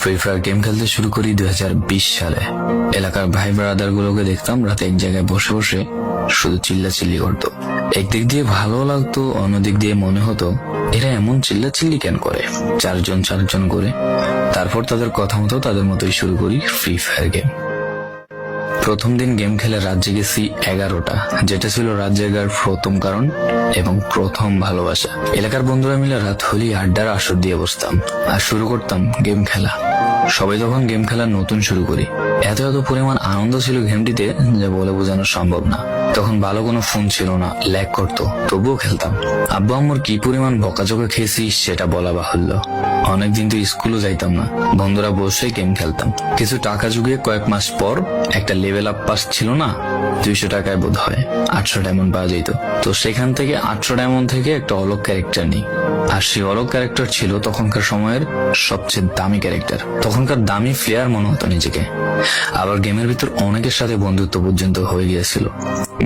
Free fire game খেলতে শুরু করি 2020 সালে। এলাকার ভাই ব্রাদার গুলোকে দেখতাম রাতে এক জায়গায় বসে বসে শুধু চিল্লাচিল্লি করতো। একদিক দিয়ে ভালো লাগতো, অন্যদিক দিয়ে মনে হতো এরা এমন চিল্লাচিল্লি কেন করে, চারজন করে। তারপর তাদের কথা মতো তাদের মতোই শুরু করি ফ্রি ফায়ার গেম। প্রথম দিন গেম খেলে রাত জেগেছি 11টা, যেটা ছিল রাত জেগার প্রথম কারণ এবং প্রথম ভালোবাসা। এলাকার বন্ধুরা মিলে রাত হলেই আড্ডার আসর দিয়ে বসতাম আর শুরু করতাম গেম খেলা। সবাই তখন গেম খেলা নতুন শুরু করি, এত পরিমাণ আনন্দ ছিল গেমটিতে যা বলে বোঝানো সম্ভব না। তখন ভালো কোনো ফোন ছিল না, ল্যাগ করতো, তবুও খেলতাম। আব্বু আম্মুর কি পরিমাণ বকাঝকা খেয়েছি সেটা বলা বাহুল্য। অনেকদিন তো স্কুলও যাইতাম না, বন্ধুরা বসে গেম খেলতাম। কিছু টাকা জুগিয়ে কয়েক মাস পর একটা লেভেল আপ পাস ছিল না, 200 টাকায় বোধ হয় 800 ডায়মন্ড পাওয়া যেত। তো সেখান থেকে 800 ডায়মন্ড থেকে একটা অলগ ক্যারেক্টার নিই। আর সেই অলগ ক্যারেক্টার ছিল তখনকার সময়ের সবচেয়ে দামি ক্যারেক্টার। তখনকার দামি প্লেয়ার মনে হতো নিজেকে। আবার গেমের ভিতর অনেকের সাথে বন্ধুত্ব পর্যন্ত হয়ে গিয়েছিল।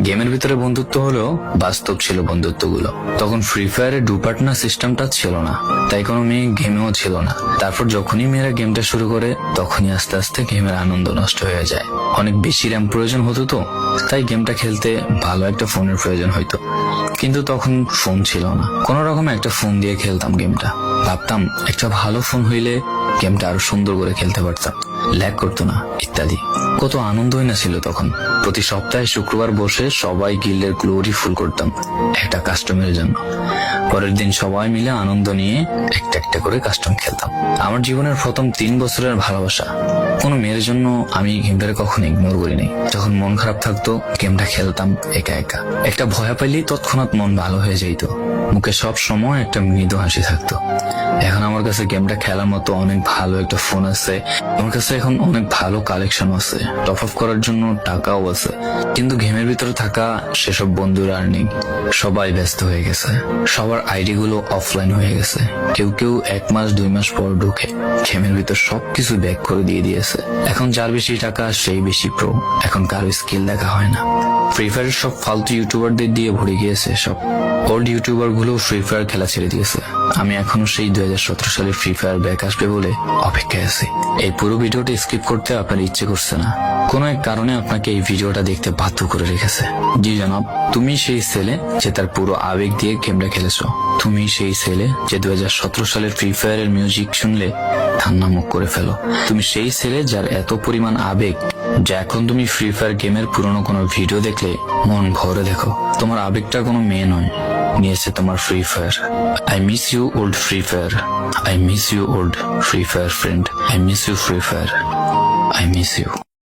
গেমের ভিতরে বন্ধুত্ব হলেও বাস্তব ছিল বন্ধুত্বগুলো। তখন ফ্রি ফায়ারে ডু পার্টনার সিস্টেমটা ছিল না, তাই কোনো মেয়ে গেমেও ছিল না। তারপর যখনই মেয়েরা গেমটা শুরু করে তখনই আস্তে আস্তে গেমের আনন্দ নষ্ট হয়ে যায়। অনেক বেশি র্যাম প্রয়োজন হতো, তো তাই গেমটা খেলতে ভালো একটা ফোনের প্রয়োজন হইতো। কিন্তু তখন ফোন ছিল না, কোনো রকম একটা ফোন দিয়ে খেলতাম গেমটা। ভাবতাম একটা ভালো ফোন হইলে গেমটা আরো সুন্দর করে খেলতে পারতাম, ল্যাগ করতো না ইত্যাদি। কত আনন্দই না ছিল তখন। প্রতি সপ্তাহে শুক্রবার বসে সবাই গিল্ডের গ্লোরি ফুল করতাম একটা কাস্টমের জন্য। পরের দিন সবাই মিলে আনন্দ নিয়ে একটা একটা করে কাস্টম খেলতাম। আমার জীবনের প্রথম 3 বছরের ভালোবাসা। কোনো মেয়ের জন্য আমি গেমটাকে কখনো ইগনোর করিনি। যখন মন খারাপ থাকতো গেমটা খেলতাম একা একা। একটা ভয় পাইলেই তৎক্ষণাৎ মন ভালো হয়ে যাইতো, মুখে সব সময় একটা মৃদু হাসি থাকতো। এখন আমার কাছে গেমটা খেলার মতো অনেক ভালো একটা ফোন আছে, আমার কাছে এখন অনেক ভালো কালেকশন আছে, টপ আপ করার জন্য টাকাও আছে। কিন্তু গেমের ভিতরে থাকা সেসব বন্ধুরা আর নেই, সবাই ব্যস্ত হয়ে গেছে। সবার আইডি গুলো অফলাইন হয়ে গেছে। কেউ 1 মাস 2 মাস পর ঢুকে গেমের ভিতর সবকিছু ব্যাক করে দিয়েছে। এখন যার বেশি টাকা সেই বেশি প্রো, এখন কারো স্কিল দেখা হয় না। ফ্রি ফায়ারের সব ফালতু ইউটিউবারদের দিয়ে ভরে গিয়েছে সব। ওল্ড ইউটিউবার গুলো ফ্রি ফায়ার খেলা ছেড়ে দিয়েছে। আমি এখনো সেই 2017 সালে ফ্রি ফায়ার ব্যাক আসবে বলে অপেক্ষায় আছি। এই পুরো ভিডিওটা স্কিপ করতে আপনার ইচ্ছে করছে না, কোনো এক কারণে আপনাকে এই ভিডিওটা দেখতে বাধ্য করে রেখেছে। জি জনাব, তুমি সেই ছেলে যে তার পুরো আবেগ দিয়ে গেমটা খেলেছো। তুমি সেই ছেলে যে 2017 সালের ফ্রি ফায়ারের মিউজিক শুনলে ঠান্ডা মুখ করে ফেলো। তুমি সেই ছেলে যার এত পরিমাণ আবেগ যে এখন তুমি ফ্রি ফায়ার গেমের পুরনো কোনো ভিডিও দেখলে মন ভরে দেখো। তোমার আবেগটা কোনো মেয়ে নয়, নিয়েছে তোমার Free Fire. I miss you old Free Fire, I miss you old Free Fire friend, I miss you Free Fire, I miss you.